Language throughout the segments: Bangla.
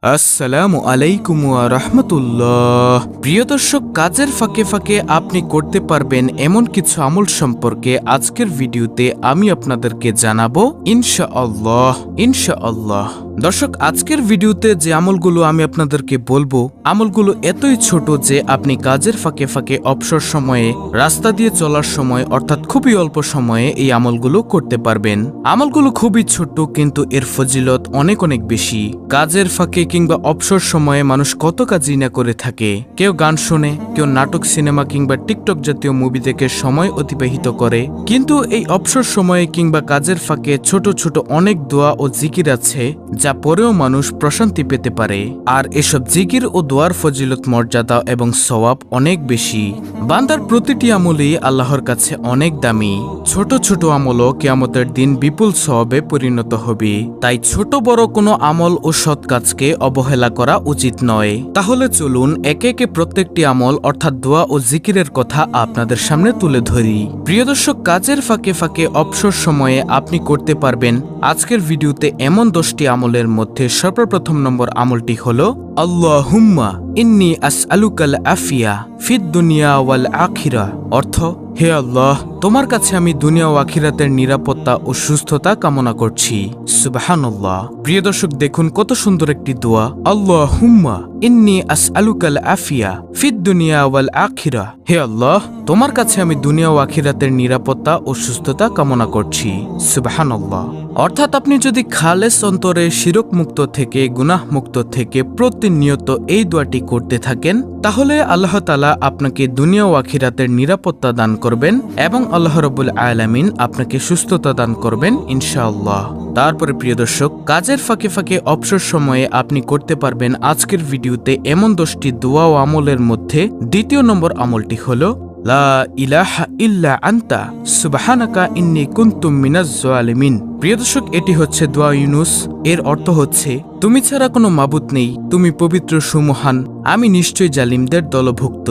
আসসালামু আলাইকুম ওয়া রাহমাতুল্লাহ। প্রিয় দর্শক, কাজের ফাঁকে ফাঁকে আপনি করতে পারবেন এমন কিছু আমল সম্পর্কে আজকের ভিডিওতে আমি আপনাদেরকে জানাবো ইনশাআল্লাহ। ইনশাআল্লাহ দর্শক, আজকের ভিডিওতে যে আমলগুলো আমি আপনাদেরকে বলবো, আমলগুলো এতই ছোট যে আপনি কাজের ফাঁকে ফাঁকে অবসর সময়ে, রাস্তা দিয়ে চলার সময় অর্থাৎ খুবই অল্প সময়ে এই আমলগুলো করতে পারবেন। আমলগুলো খুবই ছোট কিন্তু এর ফজিলত অনেক অনেক বেশি। কাজের ফাঁকে কিংবা অবসর সময়ে মানুষ কত কাজই না করে থাকে। কেউ গান শোনে, কেউ নাটক, সিনেমা কিংবা টিকটক জাতীয় মুভি দেখে সময় অতিবাহিত করে। কিন্তু এই অবসর সময়ে কিংবা কাজের ফাঁকে ছোট ছোট অনেক দোয়া ও জিকির আছে যা পরেও মানুষ প্রশান্তি পেতে পারে। আর এসব জিকির ও দোয়ার ফজিলত, মর্যাদা এবং সওয়াব অনেক বেশি। বান্দার প্রতিটি আমলই আল্লাহর কাছে অনেক দামি। ছোট ছোট আমলও কিয়ামতের দিন বিপুল সওয়াবে পরিণত হবে। তাই ছোট বড় কোনো আমল ও সৎ কাজকে অবহেলা করা উচিত নয়। তাহলে চলুন একে একে প্রত্যেকটি আমল অর্থাৎ দোয়া ও জিকিরের কথা আপনাদের সামনে তুলে ধরি। প্রিয় দর্শক, কাজের ফাঁকে ফাঁকে অবসর সময়ে আপনি করতে পারবেন আজকের ভিডিওতে এমন 10টি আমলের মধ্যে সর্বপ্রথম নম্বর আমলটি হলো আল্লাহুম্মা ইন্নী আসআলুকাল আফিয়া ফিদ দুনিয়া ওয়াল আখিরা। অর্থ, হে আল্লাহ, তোমার কাছে আমি দুনিয়া ও আখিরাতের নিরাপত্তা ও সুস্থতা কামনা করছি। সুবহানাল্লাহ। প্রিয় দর্শক, দেখুন কত সুন্দর একটি দোয়া। আল্লাহুম্মা ইন্নী আসআলুকাল আফিয়া ফিদ দুনিয়া ওয়াল আখিরা। হে আল্লাহ, তোমার কাছে আমি দুনিয়া ও আখিরাতের নিরাপত্তা ও সুস্থতা কামনা করছি। সুবহানাল্লাহ। অর্থাৎ আপনি যদি খালেস অন্তরে শিরক মুক্ত থেকে, গুনাহ মুক্ত থেকে প্রতিনিয়ত এই দোয়াটি করতে থাকেন, তাহলে আল্লাহ তাআলা আপনাকে দুনিয়া ও আখিরাতের নিরাপত্তা দান করবেন এবং আল্লাহ রাব্বুল আলামিন আপনাকে সুস্থতা দান করবেন ইনশাআল্লাহ। তারপরে প্রিয় দর্শক, কাজের ফাঁকে ফাঁকে অবসর সময়ে আপনি করতে পারবেন আজকের ভিডিওতে এমন 10টি দোয়া ও আমলের মধ্যে দ্বিতীয় নম্বর আমলটি হলো লা ইলাহা ইল্লা আনতা সুবহানাকা ইন্নী কুনতু মিনাজ জালিমিন। প্রিয় দর্শক, এটি হচ্ছে দোয়া ইউনুস। এর অর্থ হচ্ছে, তুমি ছাড়া কোনো মাবুদ নেই, তুমি পবিত্র সুমহান, আমি নিশ্চয় জালিমদের দলভুক্ত।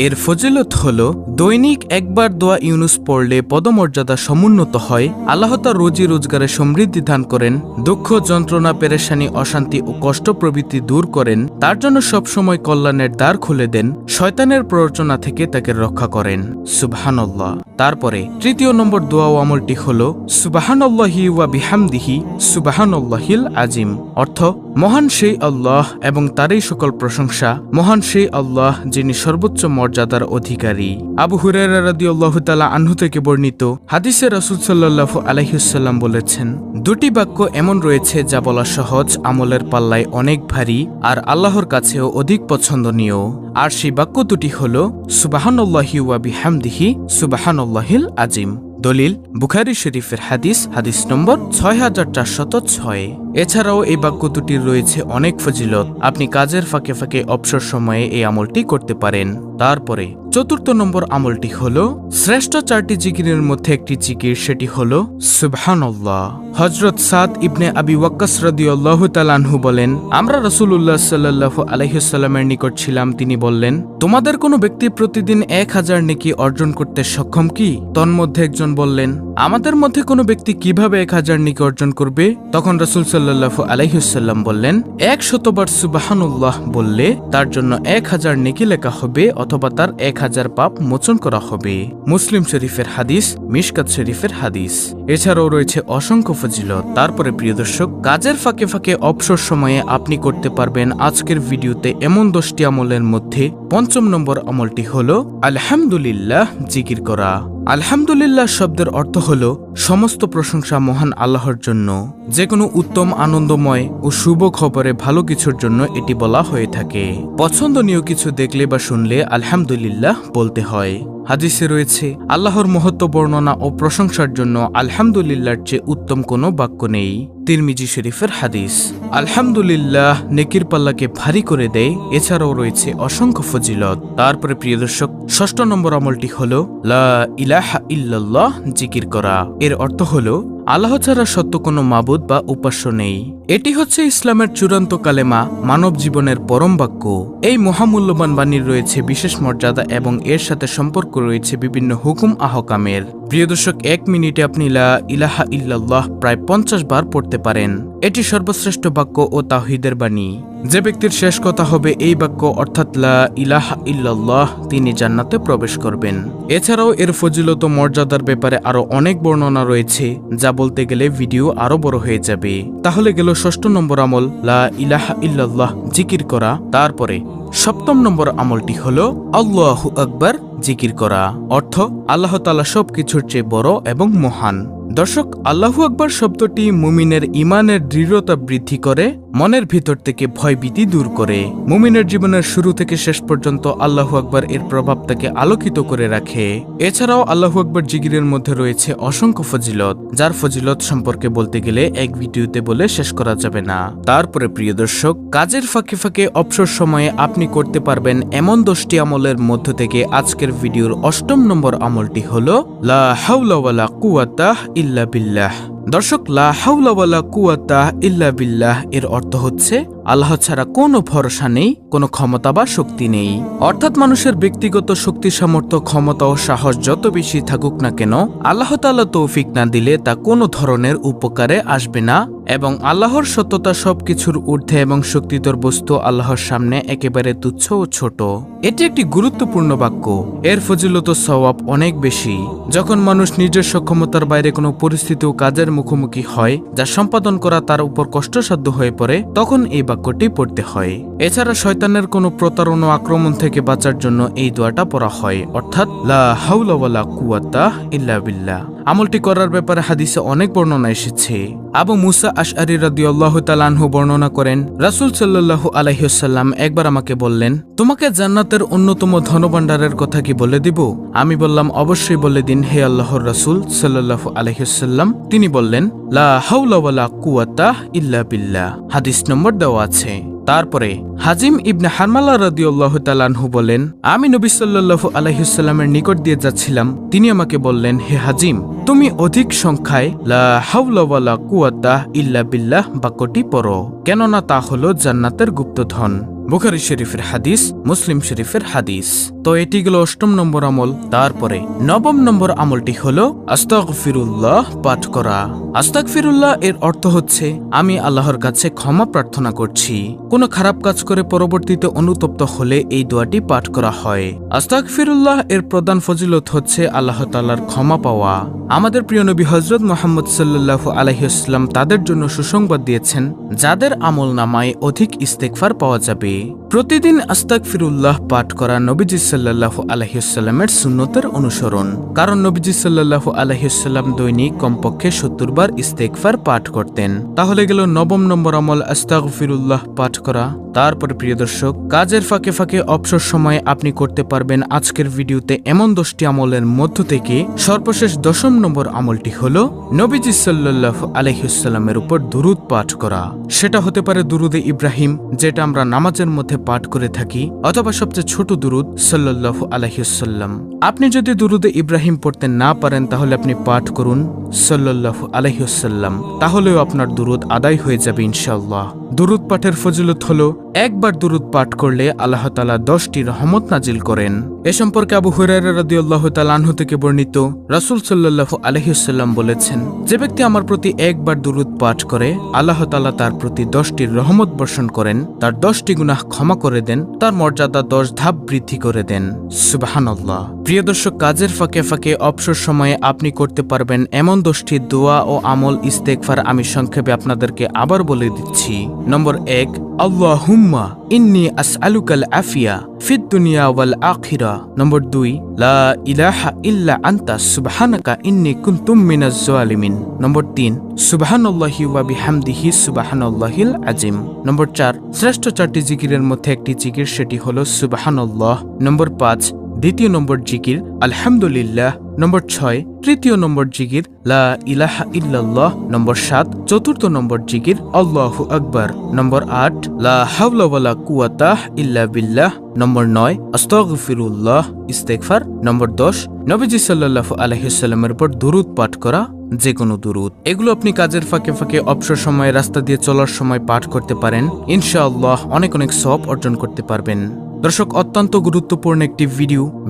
এর ফজিলত হলো দৈনিক একবার দোয়া ইউনুস পড়লে পদমর্যাদা সমুন্নত হয়, আল্লাহ তার রোজি রোজগারে সমৃদ্ধি দান করেন, দুঃখ, যন্ত্রণা, পেরেশানি, অশান্তি ও কষ্ট প্রভৃতি দূর করেন, তার জন্য সবসময় কল্যাণের দ্বার খুলে দেন, শয়তানের প্ররোচনা থেকে তাকে রক্ষা করেন। সুবহানাল্লাহ। তারপরে তৃতীয় নম্বর দোয়া ও আমলটি হলো সুবহানাল্লাহি ওয়া বিহামদিহি সুবহানাল্লাহিল আজিম। অর্থ, মহান সেই আল্লাহ এবং তারই সকল প্রশংসা, মহান সেই আল্লাহ যিনি সর্বোচ্চ মর্যাদার অধিকারী। আবু হুরায়রা রাদিয়াল্লাহু তাআলা আনহু থেকে বর্ণিত হাদিসে রাসূল সাল্লাল্লাহু আলাইহি ওয়াসাল্লাম বলেছেন, দুটি বাক্য এমন রয়েছে যা বলা সহজ, আমলের পাল্লায় অনেক ভারী আর আল্লাহর কাছেও অধিক পছন্দনীয়। আর সেই বাক্য দুটি হলো সুবহানাল্লাহি ওয়া বিহামদিহি সুবহানাল্লাহিল আজিম। দলিল বুখারী শরীফের হাদিস, হাদিস নম্বর 6406। এছাড়াও এই বাক্য দুটির রয়েছে অনেক ফজিলত। আপনি কাজের ফাঁকে ফাঁকে অবসর সময়ে এই আমলটি করতে পারেন। তারপরে চতুর্থ নম্বর আমলটি হলো শ্রেষ্ঠ 4টি জিকিরের মধ্যে একটি জিকির, সেটি হলো সুবহানাল্লাহ। হযরত সাদ ইবনে আবি ওয়াক্কাস রাদিয়াল্লাহু তাআলা আনহু বলেন, আমরা রাসূলুল্লাহ সাল্লাল্লাহু আলাইহি ওয়াসাল্লামের নিকট ছিলাম। তিনি বললেন, তোমাদের কোনো ব্যক্তি প্রতিদিন 1000 নেকি অর্জন করতে সক্ষম কি? তন্মধ্যে একজন বললেন, আমাদের মধ্যে কোনো ব্যক্তি কিভাবে 1000 নেকি অর্জন করবে? তখন রাসূল সাল্লাল্লাহু আলাইহি ওয়াসাল্লাম বললেন, 100 বার সুবহানাল্লাহ বললে তার জন্য 1000 নেকি লেখা হবে অথবা তার 1000 পাপ মোচন করা হবে। মুসলিম শরীফের হাদিস, মিশকাত শরীফের হাদিস। এছাড়াও রয়েছে অসংখ্য ফজিলত। তারপরে প্রিয় দর্শক, কাজের ফাঁকে ফাঁকে অবসর সময়ে আপনি করতে পারবেন আজকের ভিডিওতে এমন 10টি আমলের মধ্যে পঞ্চম নম্বর আমলটি হলো আলহামদুলিল্লাহ জিকির করা। আলহামদুলিল্লাহ শব্দের অর্থ হলো সমস্ত প্রশংসা মহান আল্লাহর জন্য। যে কোনো উত্তম, আনন্দময় ও শুভ খবরে ভালো কিছুর জন্য এটি বলা হয়ে থাকে। পছন্দনীয় কিছু দেখলে বা শুনলে আলহামদুলিল্লাহ বলতে হয়। হাদিসে রয়েছে, আল্লাহর মহত্ব বর্ণনা ও প্রশংসার জন্য আলহামদুলিল্লাহর চেয়ে উত্তম কোনো বাক্য নেই। তিরমিজি শরীফের হাদিস। আলহামদুলিল্লাহ নেকির পাল্লাকে ভারী করে দেয়। এছাড়াও রয়েছে অসংখ্য ফজিলত। তারপরে প্রিয় দর্শক, ষষ্ঠ নম্বর আমলটি হলো লা ইলাহা ইল্লাল্লাহ জিকির করা। এর অর্থ হলো আল্লাহ ছাড়া সত্য কোনো মাবুদ বা উপাস্য নেই। এটি হচ্ছে ইসলামের চূড়ান্ত কালেমা, মানব জীবনের পরম বাক্য। এই মহামূল্যবান বাণীর রয়েছে বিশেষ মর্যাদা এবং এর সাথে সম্পর্ক রয়েছে বিভিন্ন হুকুম আহকামের। প্রিয় দর্শক, 1 মিনিটে আপনি লা ইলাহা ইল্লাল্লাহ প্রায় 50 বার পড়তে পারেন। এটি সর্বশ্রেষ্ঠ বাক্য ও তাওহীদের বাণী। যে ব্যক্তির শেষ কথা হবে এই বাক্য অর্থাৎ লা ইলাহা ইল্লাল্লাহ, তিনি জান্নাতে প্রবেশ করবেন। এছাড়াও এর ফজিলত ও মর্যাদার ব্যাপারে আরো অনেক বর্ণনা রয়েছে, যা বলতে গেলে ভিডিও আরো বড় হয়ে যাবে। তাহলে গেল 6 নম্বর আমল, লা ইলাহা ইল্লাল্লাহ জিকির করা। তারপরে 7 নম্বর আমলটি হলো আল্লাহু আকবার জিকির করা, অর্থ আল্লাহ তাআলা সবকিছুর চেয়ে বড় এবং মহান। দর্শক, আল্লাহু আকবার শব্দটি মুমিনের ঈমানের দৃঢ়তা বৃদ্ধি করে, মনের ভিতর থেকে ভয়ভীতি দূর করে। মুমিনের জীবনের শুরু থেকে শেষ পর্যন্ত আল্লাহু আকবার এর প্রভাব তাকে আলোকিত করে রাখে। এছাড়াও আল্লাহু আকবার জিকিরের মধ্যে রয়েছে অসংখ্য ফজিলত, যার ফজিলত সম্পর্কে বলতে গেলে এক ভিডিওতে বলে শেষ করা যাবে না। তারপরে প্রিয় দর্শক, কাজের ফাঁকে ফাঁকে অবসর সময়ে আপনি করতে পারবেন এমন 10টি আমলের মধ্য থেকে আজকের ভিডিওর 8 নম্বর আমলটি হলো লা হাওলা ওয়ালা কুওয়াতা ইল্লা বিল্লাহ। দর্শক, লা হাওলা ওয়ালা কুওয়াতা ইল্লা বিল্লাহ এর অর্থ হচ্ছে আল্লাহ ছাড়া কোনো ভরসা নেই, কোনো ক্ষমতা বা শক্তি নেই। অর্থাৎ মানুষের ব্যক্তিগত শক্তি, সামর্থ্য, ক্ষমতা ও সাহস যত বেশি থাকুক না কেন, আল্লাহ তাআলা তৌফিক না দিলে তা কোনো ধরনের উপকারে আসবে না এবং আল্লাহর সত্যতা সবকিছুর ঊর্ধ্বে এবং শক্তিধর বস্তু আল্লাহর সামনে একেবারে তুচ্ছ ও ছোট। এটি একটি গুরুত্বপূর্ণ বাক্য। এর ফজিলত ও সওয়াব অনেক বেশি। যখন মানুষ নিজের সক্ষমতার বাইরে কোনো পরিস্থিতি ও কাজের মুখোমুখি হয় যা সম্পাদন করা তার উপর কষ্টসাধ্য হয়ে পড়ে, তখন এই বাক্যটি পড়তে হয়। এছাড়া শয়তানের কোনো প্রতারণা আক্রমণ থেকে বাঁচার জন্য এই দোয়াটা পড়া হয়, অর্থাৎ লা হাওলা ওয়ালা কুওয়াতা ইল্লা বিল্লাহ। আমলটি করার ব্যাপারে হাদিসে অনেক বর্ণনা এসেছে। আবু মুসা আশআরী রাদিয়াল্লাহু তাআলা আনহু বর্ণনা করেন, রাসূল সাল্লাল্লাহু আলাইহি ওয়াসাল্লাম একবার আমাকে বললেন, তোমাকে জান্নাতের অন্যতম ধনভাণ্ডারের কথা কি বলে দিব? আমি বললাম, অবশ্যই বলে দিন হে আল্লাহর রাসূল সাল্লাল্লাহু আলাইহি ওয়াসাল্লাম। তিনি বললেন, লা হাওলা ওয়ালা কুওয়াতা ইল্লা বিল্লাহ। হাদিস নম্বর দেওয়া আছে। তারপরে হাজিম ইবনে হারমালা রাদিয়াল্লাহু তাআলা আনহু বলেন, আমি নবী সাল্লাল্লাহু আলাইহি ওয়াসাল্লামের নিকট দিয়ে যাচ্ছিলাম। তিনি আমাকে বললেন, হে হাজিম, তুমি অধিক সংখ্যায় লা হাওলা ওয়ালা কুওয়াতা ইল্লা বিল্লাহ বাক্যটি পড়ো, কেননা তা হলো জান্নাতের গুপ্তধন। বুখারী শরীফের হাদিস, মুসলিম শরীফের হাদিস। তো এটি গেল 8 নম্বর আমল। তারপরে 9 নম্বর আমলটি হলো আস্তাগফিরুল্লাহ পাঠ করা। আস্তাগফিরুল্লাহ এর অর্থ হচ্ছে আমি আল্লাহর কাছে ক্ষমা প্রার্থনা করছি। কোনো খারাপ কাজ করে পরবর্তীতে অনুতপ্ত হলে এই দোয়াটি পাঠ করা হয়। আস্তাগফিরুল্লাহ এর প্রধান ফজিলত হচ্ছে আল্লাহ তাআলার ক্ষমা পাওয়া। আমাদের প্রিয় নবী হযরত মুহাম্মদ সাল্লাল্লাহু আলাইহি ওয়াসাল্লাম তাদের জন্য সুসংবাদ দিয়েছেন, যাদের আমল নামায় অধিক ইস্তেগফার পাওয়া যাবে। প্রতিদিন আস্তাগফিরুল্লাহ পাঠ করা নবীজি সাল্লাল্লাহু আলাইহি ওয়াসাল্লামের সুন্নতের অনুসরণ, কারণ নবীজি সাল্লাল্লাহু আলাইহি ওয়াসাল্লাম দৈনিক কমপক্ষে 70 বার ইস্তেগফার পাঠ করতেন। তাহলে গেল 9 নম্বর আমল আস্তাগফিরুল্লাহ পাঠ করা। তারপরে প্রিয় দর্শক, কাজের ফাঁকে ফাঁকে অবসর সময়ে আপনি করতে পারবেন আজকের ভিডিওতে এমন 10টি আমলের মধ্য থেকে সর্বশেষ 10 নম্বর আমলটি হলো নবীজি সাল্লাল্লাহু আলাইহি ওয়াসাল্লামের উপর দুরূদ পাঠ করা। সেটা হতে পারে দুরূদে ইব্রাহিম, যেটা আমরা নামাজের মধ্যে পাঠ করে থাকি, অথবা সবচেয়ে ছোট দুরূদ সাল্লাল্লাহু আলাইহি ওয়াসাল্লাম। আপনি যদি দুরূদে ইব্রাহিম পড়তে না পারেন তাহলে আপনি পাঠ করুন সাল্লাল্লাহু আলাইহি ওয়াসাল্লাম, তাহলেও আপনার দুরূদ আদায় হয়ে যাবে ইনশাআল্লাহ। দুরূদ পাঠের ফজিলত হলো একবার দুরূদ পাঠ করলে আল্লাহ তাআলা 10টি রহমত নাজিল করেন। এ সম্পর্কে আবু হুরায়রা রাদিয়াল্লাহু তাআলা আনহু থেকে বর্ণিত, রাসূল সাল্লাল্লাহু আলাইহি ওয়াসাল্লাম বলেছেন, যে ব্যক্তি আমার প্রতি একবার দুরূদ পাঠ করে আল্লাহ তাআলা তার প্রতি 10টি রহমত বর্ষণ করেন, তার 10টি গুনাহ ক্ষমা করে দেন, তার মর্যাদা 10 ধাপ বৃদ্ধি করে দেন। সুবহানাল্লাহ। প্রিয় দর্শক, কাজের ফাঁকে ফাঁকে অবসর সময়ে আপনি করতে পারবেন এমন 10টি দোয়া ও আমল ইস্তেগফার আমি সংক্ষেপে আপনাদেরকে আবার বলে দিচ্ছি। নম্বর 1, আল্লাহুম্মা ইন্নী আসআলুকাল আফিয়া ফিদ দুনিয়া ওয়াল আখিরা। নম্বর 2, লা ইলাহা ইল্লা আনতা সুবহানাকা ইন্নী কুনতু মিনাজ জালিমিন। নম্বর 3, সুবহানাল্লাহি ওয়া বিহামদিহি সুবহানাল্লাহিল আযীম। নম্বর 4, শ্রেষ্ঠ 4টি জিকিরের মধ্যে একটি জিকির, সেটি হলো সুবহানাল্লাহ। নম্বর 5, দ্বিতীয় নম্বর জিকির আলহামদুলিল্লাহ। নম্বর 6 তৃতীয় নম্বর জিকির লা ইলাহা ইল্লাল্লাহ। নম্বর 7 চতুর্থ নম্বর জিকির আল্লাহু আকবার। নম্বর 8 লা হাওলা ওয়ালা কুওয়াতা ইল্লা বিল্লাহ। নম্বর 9 আস্তাগফিরুল্লাহ ইস্তেগফার। নম্বর 10 নবীজি সাল্লাল্লাহু আলাইহি ওয়াসাল্লামের উপর দুরূদ পাঠ করা, যে কোনো দুরূদ। এগুলো আপনি কাজের ফাঁকে ফাঁকে অবসর সময়ে রাস্তা দিয়ে চলার সময় পাঠ করতে পারেন। ইনশাআল্লাহ অনেক অনেক সওয়াব অর্জন করতে পারবেন। দর্শক, অত্যন্ত গুরুত্বপূর্ণ একটি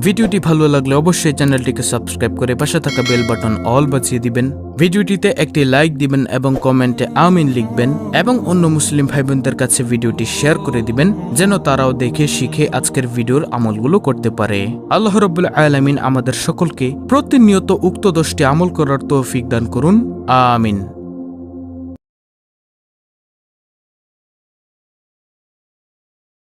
ভিডিওটি ভালো লাগলে অবশ্যই চ্যানেলটিকে সাবস্ক্রাইব করে পাশে থাকা বেল বাটন অল বাজিয়ে দিবেন। ভিডিওটিতে একটি লাইক দিবেন এবং কমেন্টে আমিন লিখবেন এবং অন্য মুসলিম ভাই বোনদের কাছে ভিডিওটি শেয়ার করে দিবেন, যেন তারাও দেখে শিখে আজকের ভিডিওর আমলগুলো করতে পারে। আল্লাহ রাব্বুল আলামিন আমাদের সকলকে প্রতিনিয়ত উক্ত 10টি আমল করার তৌফিক দান করুন। আমিন।